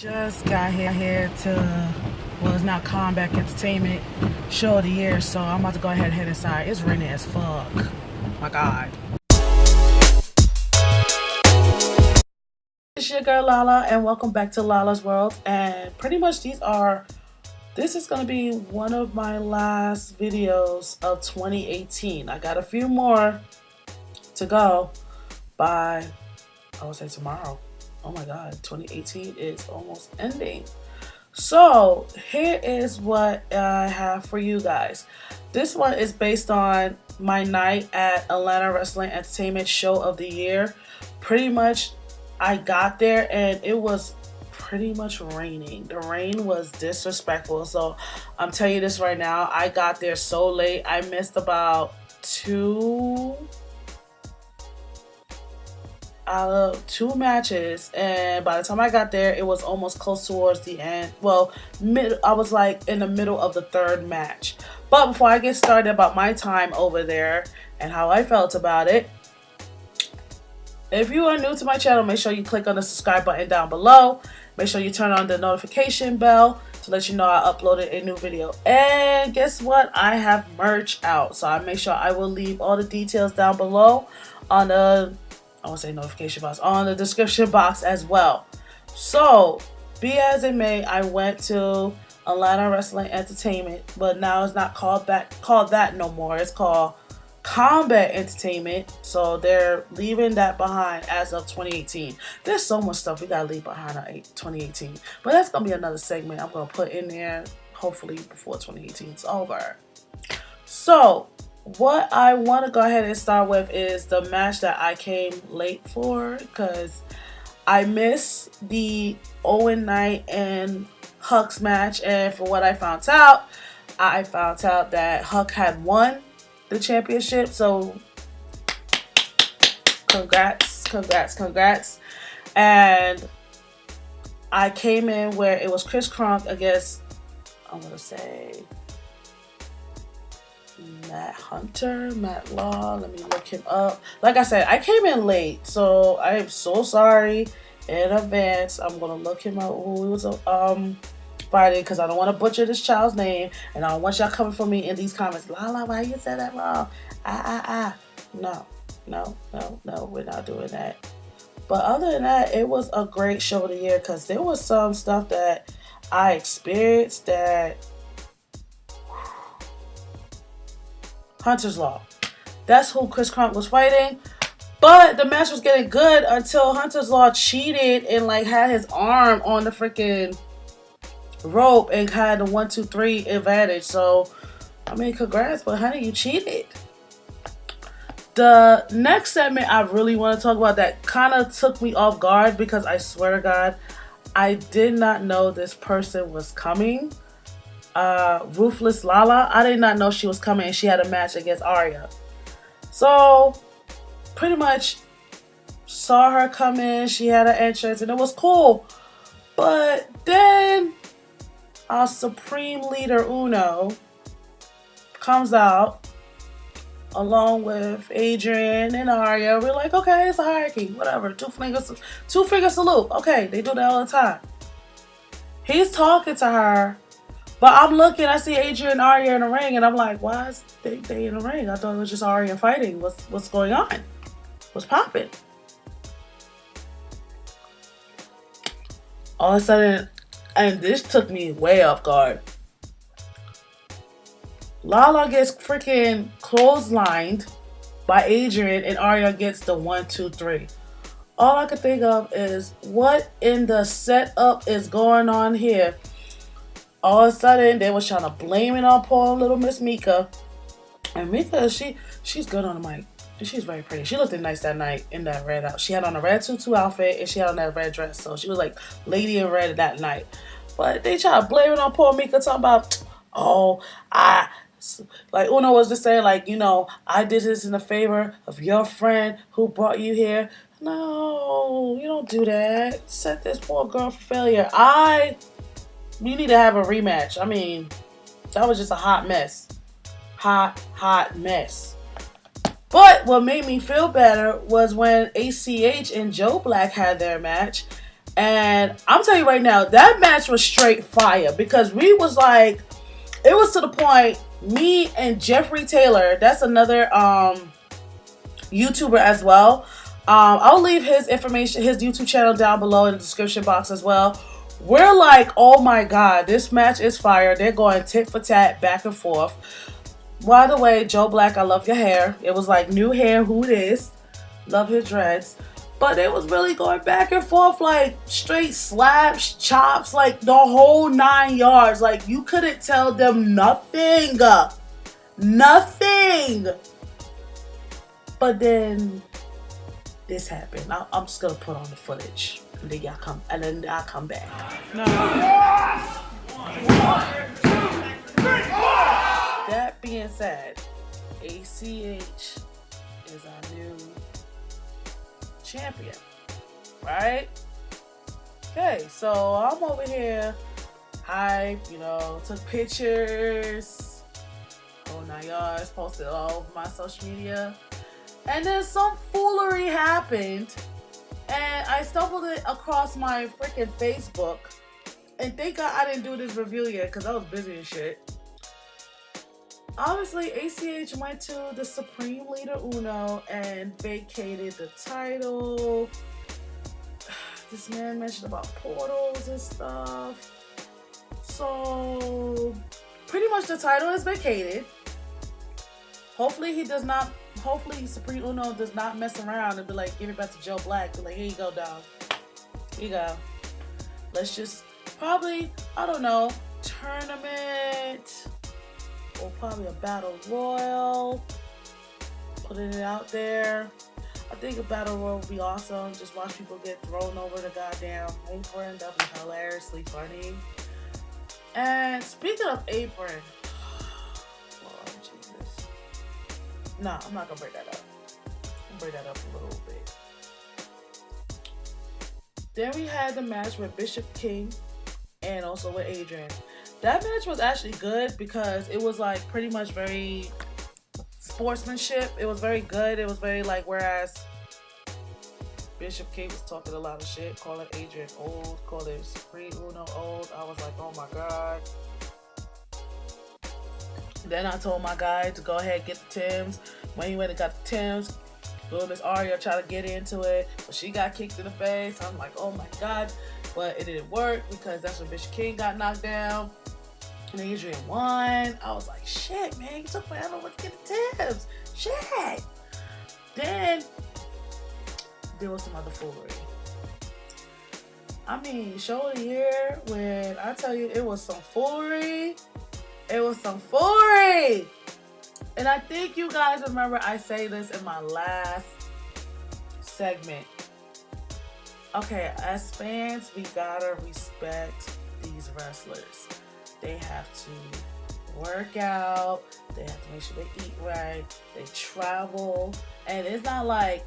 Just got here to, well, it's now Combat Entertainment Show of the Year, so I'm about to go ahead and head inside. It's raining as fuck. My God. It's your girl Lala, and welcome back to Lala's World. And pretty much this is going to be one of my last videos of 2018. I got a few more to go by, I would say, tomorrow. Oh my God, 2018 is almost ending. So here is what I have for you guys. This one is based on my night at Atlanta Wrestling Entertainment Show of the Year. Pretty much I got there and it was pretty much raining. The rain was disrespectful. So I'm telling you this right now, I got there so late. I missed about two matches, and by the time I got there it was almost close towards the end. Well, I was like in the middle of the third match. But before I get started about my time over there and how I felt about it, if you are new to my channel, make sure you click on the subscribe button down below. Make sure you turn on the notification bell to let you know I uploaded a new video. And guess what? I have merch out, so I make sure I will leave all the details down below on the, I won't say notification box, on the description box as well. So, be as it may, I went to Atlanta Wrestling Entertainment, but now it's not called that no more. It's called Combat Entertainment. So they're leaving that behind as of 2018. There's so much stuff we gotta leave behind in 2018, but that's gonna be another segment I'm gonna put in there hopefully before 2018 is over. So what I want to go ahead and start with is the match that I came late for, because I missed the Owen Knight and Huck's match, and for what I found out that Huck had won the championship. So congrats. And I came in where it was Chris Kronk against, I'm gonna say, Matt Law. Let me look him up. Like I said, I came in late, so I am so sorry in advance. I'm gonna look him up who he was fighting, because I don't want to butcher this child's name, and I don't want y'all coming for me in these comments. Lala, why you said that wrong? No, we're not doing that. But other than that, it was a great show of the year, because there was some stuff that I experienced that Hunter's Law. That's who Chris Kronk was fighting. But the match was getting good until Hunter's Law cheated and like had his arm on the freaking rope and had the 1, 2, 3 advantage. So I mean, congrats, but honey, you cheated. The next segment I really want to talk about that kind of took me off guard, because I swear to God, I did not know this person was coming. Ruthless Lala, I did not know she was coming, and she had a match against Arya. So pretty much saw her come in, she had an entrance, and it was cool. But then our supreme leader Uno comes out along with Adrian and Arya. We're like, okay, it's a hierarchy, whatever, two finger salute. Okay, they do that all the time. He's talking to her, but I'm looking, I see Adrian and Arya in the ring, and I'm like, why is they in the ring? I thought it was just Arya fighting. What's going on? What's popping? All of a sudden, and this took me way off guard, Lala gets freaking clotheslined by Adrian, and Arya gets the 1, 2, 3. All I could think of is, what in the setup is going on here? All of a sudden, they was trying to blame it on poor little Miss Mika. And Mika, she's good on the mic. And she's very pretty. She looked nice that night in that red outfit. She had on a red tutu outfit, and she had on that red dress. So she was like lady in red that night. But they try to blame it on poor Mika, talking about, like Uno was just saying, like, I did this in the favor of your friend who brought you here. No, you don't do that. Set this poor girl for failure. We need to have a rematch. I mean, that was just a hot mess. Hot mess. But what made me feel better was when ACH and Joe Black had their match. And I'm telling you right now, that match was straight fire because we was like, it was to the point. Me and Jeffrey Taylor, that's another YouTuber as well. I'll leave his information, his YouTube channel down below in the description box as well. We're like, oh my god, this match is fire. They're going tit for tat, back and forth. By the way, Joe Black, I love your hair. It was like new hair, who this? Love his dreads. But it was really going back and forth, like straight slaps, chops, like the whole 9 yards. Like you couldn't tell them nothing. Nothing. But then this happened. I'm just gonna put on the footage. And then y'all come, and then I'll come back. No. That being said, ACH is our new champion, right? Okay, so I'm over here, hype, took pictures, whole 9 yards, posted all over my social media, and then some foolery happened, and I stumbled it across my freaking Facebook, and thank God I didn't do this review yet because I was busy and shit. Obviously, ACH went to the Supreme Leader Uno and vacated the title. This man mentioned about portals and stuff. So, pretty much the title is vacated. Hopefully Supreme Uno does not mess around and be like, give it back to Joe Black. Be like, here you go, dog. Here you go. Let's just probably, I don't know, tournament. Or probably a battle royal. Putting it out there. I think a battle royal would be awesome. Just watch people get thrown over the goddamn apron. That'd be hilariously funny. And speaking of apron, Lord Jesus. No, I'm not gonna break that up. I'm gonna break that up a little bit. Then we had the match with Bishop King and also with Adrian. That match was actually good because it was like pretty much very sportsmanship. It was very good. It was very like, whereas Bishop King was talking a lot of shit, calling Adrian old, calling Supreme Uno old. I was like, oh my god. Then I told my guy to go ahead and get the Timbs. When he went and got the Timbs, little Miss Aria tried to get into it, but she got kicked in the face. I'm like, oh my god. But it didn't work because that's when Bishop King got knocked down. And Adrian won. I was like, shit, man, you took forever to get the Timbs. Shit. Then there was some other foolery. I mean, show of the year, when I tell you it was some foolery. It was some foolery. And I think you guys remember I say this in my last segment. Okay, as fans, we gotta respect these wrestlers. They have to work out. They have to make sure they eat right. They travel. And it's not like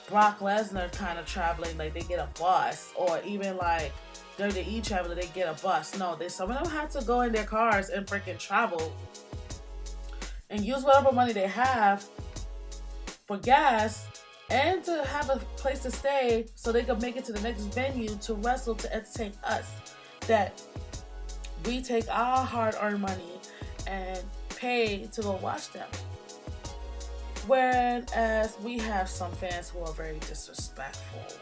Brock Lesnar kind of traveling, like they get a bus. Or even like WWE traveling, they get a bus. No, some of them have to go in their cars and freaking travel. And use whatever money they have for gas. And to have a place to stay so they can make it to the next venue to wrestle, to entertain us. That we take our hard-earned money and pay to go watch them. Whereas we have some fans who are very disrespectful.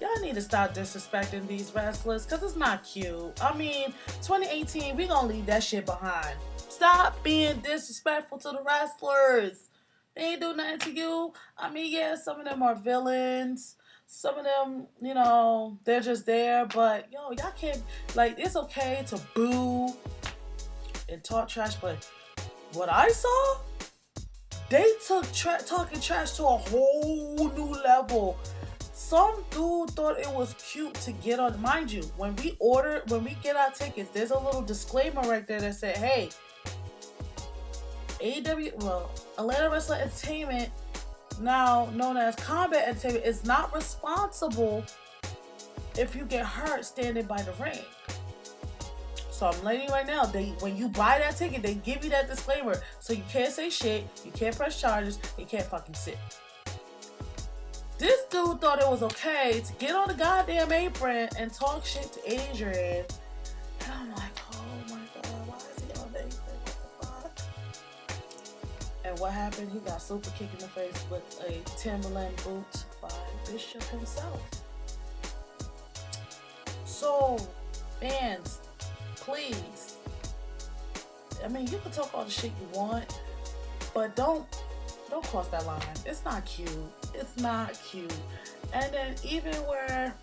Y'all need to stop disrespecting these wrestlers because it's not cute. I mean, 2018, we gonna leave that shit behind. Stop being disrespectful to the wrestlers. They ain't do nothing to you. I mean, yeah, some of them are villains. Some of them, they're just there. But, y'all can't, like, it's okay to boo and talk trash. But what I saw, they took talking trash to a whole new level. Some dude thought it was cute to get on. Mind you, when we get our tickets, there's a little disclaimer right there that said, hey, Atlanta Wrestling Entertainment, now known as Combat Entertainment, is not responsible if you get hurt standing by the ring. So I'm letting you right now, when you buy that ticket, they give you that disclaimer. So you can't say shit, you can't press charges, you can't fucking sit. This dude thought it was okay to get on the goddamn apron and talk shit to Adrian. And I'm like, oh my god, why is he on the apron? What the fuck? And what happened? He got super kicked in the face with a Timberland boot by Bishop himself. So, fans, please. I mean, you can talk all the shit you want, but don't cross that line. It's not cute. It's not cute. And then even where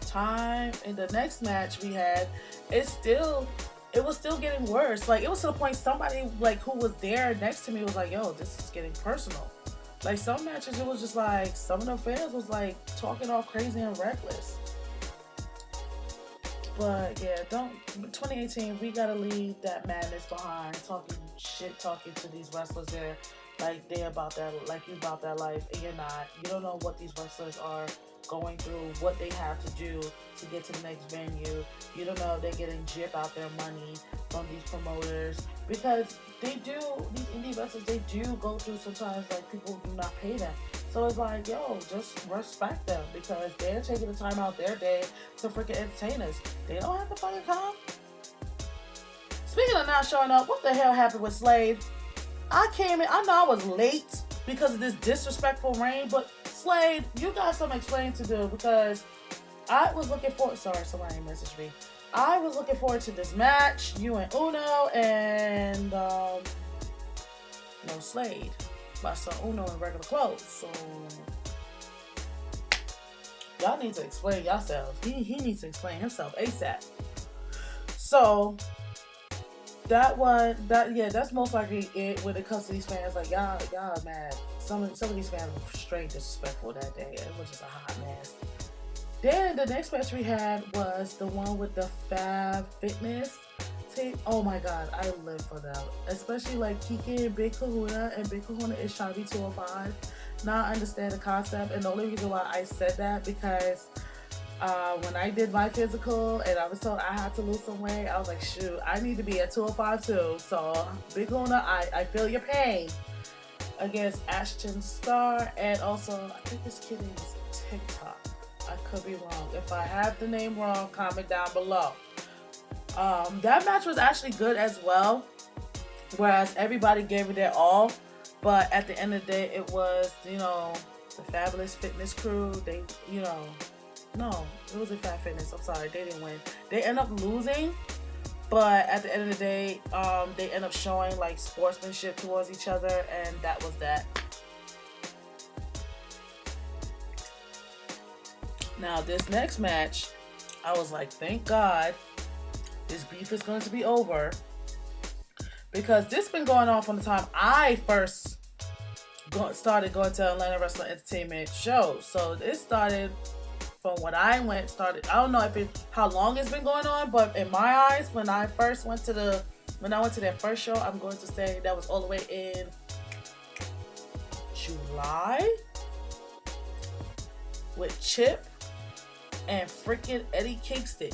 time in the next match we had, it was still getting worse. Like, it was to the point somebody like who was there next to me was like, yo, this is getting personal. Like, some matches it was just like some of the fans was like talking all crazy and reckless. But yeah, 2018, we gotta leave that madness behind. Talking to these wrestlers there, like they about that, like you about that life, and you're not. You don't know what these wrestlers are going through, what they have to do to get to the next venue. You don't know if they're getting gypped out their money from these promoters, because these indie wrestlers, they do go through sometimes like people do not pay them. So it's like, yo, just respect them because they're taking the time out their day to freaking entertain us. They don't have to fucking come. Speaking of not showing up, what the hell happened with Slade? I came in, I know I was late because of this disrespectful rain, but Slade, you got some explaining to do because I was looking forward, sorry, somebody messaged me. I was looking forward to this match, you and Uno and, Slade. I saw Uno in regular clothes, so y'all need to explain yourselves. He needs to explain himself ASAP. So that's most likely it when it comes to these fans. Like y'all mad. Some of these fans were straight disrespectful that day. It was just a hot mess. Then the next match we had was the one with the Fab Fitness team. Oh my god, I live for them. Especially like Kiki and Big Kahuna, and Big Kahuna is trying to be 205. Now I understand the concept, and the only reason why I said that because when I did my physical and I was told I had to lose some weight, I was like, shoot, I need to be at 205 too. So Big Kahuna, I feel your pain against Ashton Starr, and also I think this kid is TikTok. I could be wrong. If I have the name wrong, comment down below. That match was actually good as well, whereas everybody gave it their all, but at the end of the day, it was, the Fabulous Fitness crew, no, it was a Fab Fitness, I'm sorry, they didn't win. They end up losing, but at the end of the day, they end up showing, like, sportsmanship towards each other, and that was that. Now, this next match, I was like, thank God this beef is going to be over, because this been going on from the time I first started going to Atlanta Wrestling Entertainment shows. So it started from when I started. I don't know how long it's been going on, but in my eyes, when I went to their first show, I'm going to say that was all the way in July with Chip and freaking Eddie Kingston.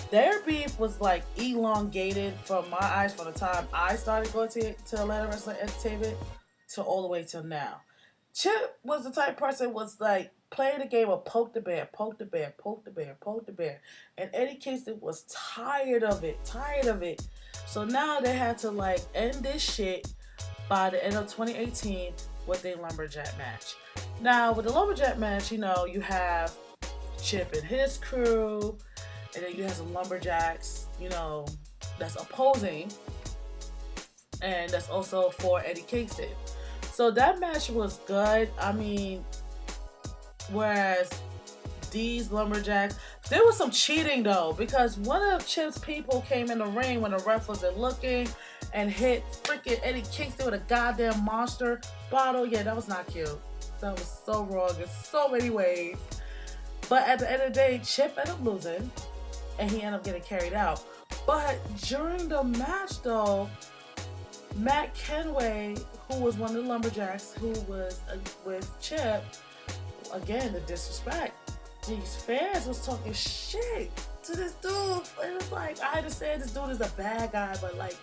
Their beef was like elongated from my eyes from the time I started going to Atlanta Wrestling Entertainment to all the way till now. Chip was the type of person was like playing the game of poke the bear, poke the bear, poke the bear, poke the bear. And Eddie Kingston was tired of it. So now they had to like end this shit by the end of 2018 with a lumberjack match. Now with the lumberjack match, you have Chip and his crew, and then you have some lumberjacks, that's opposing, and that's also for Eddie Kingston. So that match was good. I mean, whereas these lumberjacks, there was some cheating though, because one of Chip's people came in the ring when the ref wasn't looking and hit freaking Eddie Kingston with a goddamn monster bottle. Yeah, that was not cute. That was so wrong in so many ways. But at the end of the day, Chip ended up losing, and he ended up getting carried out. But during the match, though, Matt Kenway, who was one of the lumberjacks, who was with Chip, again, the disrespect. These fans was talking shit to this dude. It was like, I understand this dude is a bad guy, but like,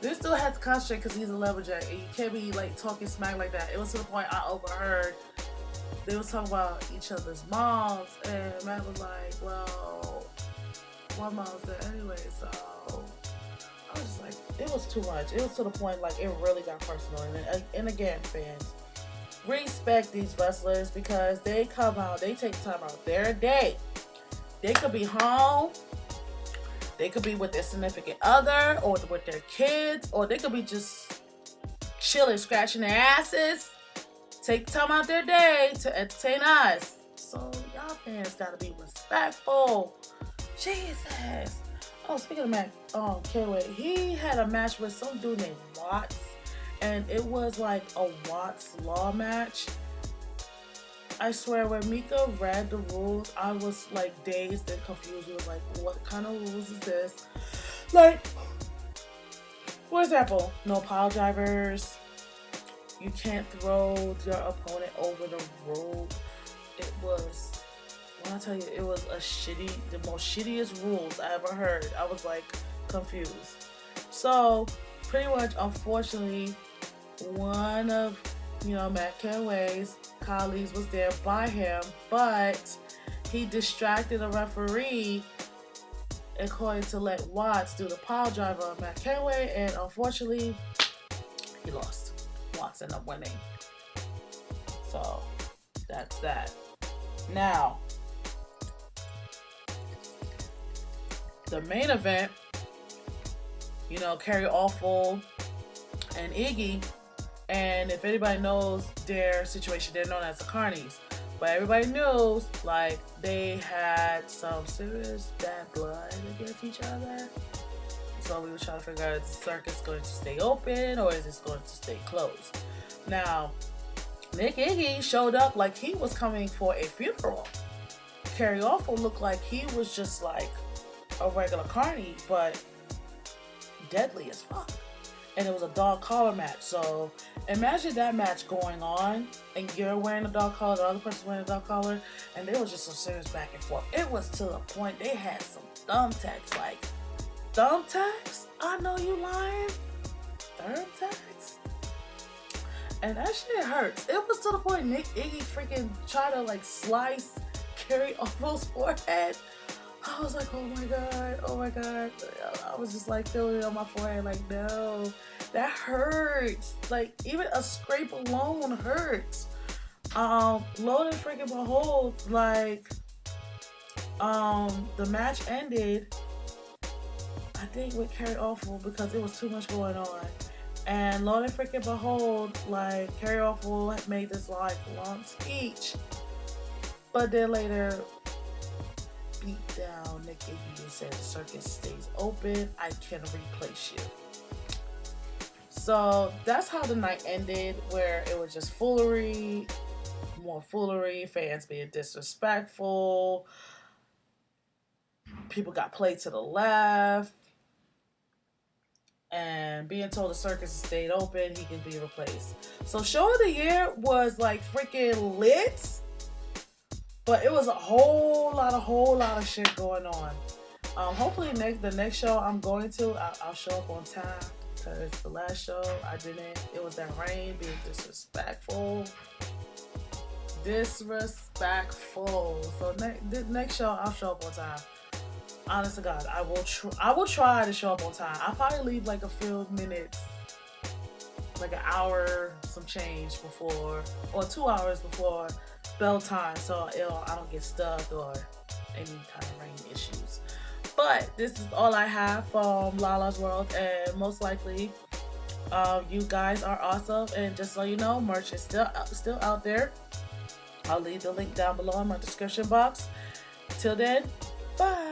They still had to concentrate because he's a lumberjack, and you can't be like talking smack like that. It was to the point I overheard they was talking about each other's moms, and Matt was like, "Well, my mom's dead anyway." So I was just like, it was too much. It was to the point like it really got personal. And again, fans, respect these wrestlers because they come out, they take time out their day. They could be home. They could be with their significant other or with their kids, or they could be just chilling, scratching their asses. Take time out their day to entertain us. So y'all fans gotta be respectful. Jesus. Oh, speaking of Mac, K-Way, he had a match with some dude named Watts, and it was like a Watts Law match. I swear, when Mika read the rules, I was like dazed and confused. He was like, what kind of rules is this? Like, for example, no pile drivers. You can't throw your opponent over the rope. It was, when I tell you, it was the most shittiest rules I ever heard. I was like confused. So, pretty much, unfortunately, one of, Matt Kenway's colleagues was there by him, but he distracted a referee according to let Watts do the pile driver on Matt Kenway, and unfortunately, he lost. Watts ended up winning. So, that's that. Now, the main event, Carrie Awful and Iggy. And if anybody knows their situation, they're known as the Carnies. But everybody knows, like, they had some serious bad blood against each other. So we were trying to figure out, is the circus going to stay open or is it going to stay closed? Now, Nick Iggy showed up like he was coming for a funeral. Carrie Awful looked like he was just like a regular Carney, but deadly as fuck. And it was a dog collar match. So imagine that match going on and you're wearing a dog collar, the other person's wearing a dog collar, and there was just some serious back and forth. It was to the point they had some thumbtacks. Like, thumbtacks? I know you lying. Thumbtacks? And that shit hurts. It was to the point Nick Iggy freaking tried to like slice Carrie Awful's forehead. I was like, oh my god. I was just like feeling it on my forehead, like, no, that hurts. Like, even a scrape alone hurts. Lo and freaking behold, like, the match ended, I think, with Carrie Awful because it was too much going on. And lo and freaking behold, like, Carrie Awful had made this like long speech, but then later beat down Nick Iggy and said the circus stays open, I can replace you. So that's how the night ended, where it was just foolery, more foolery, fans being disrespectful, people got played to the left, and being told the circus stayed open, he can be replaced. So show of the year was like freaking lit. But it was a whole lot of shit going on. Hopefully the next show I'm going to, I'll show up on time. Because the last show I didn't. It was that rain being disrespectful. So next show I'll show up on time. Honest to God, I will try to show up on time. I'll probably leave like a few minutes, like an hour, some change before, or 2 hours before bell time, so I don't get stuck or any kind of rain issues. But this is all I have from Lala's World, and most likely you guys are awesome. And just so you know, merch is still out there. I'll leave the link down below in my description box. Till then, bye.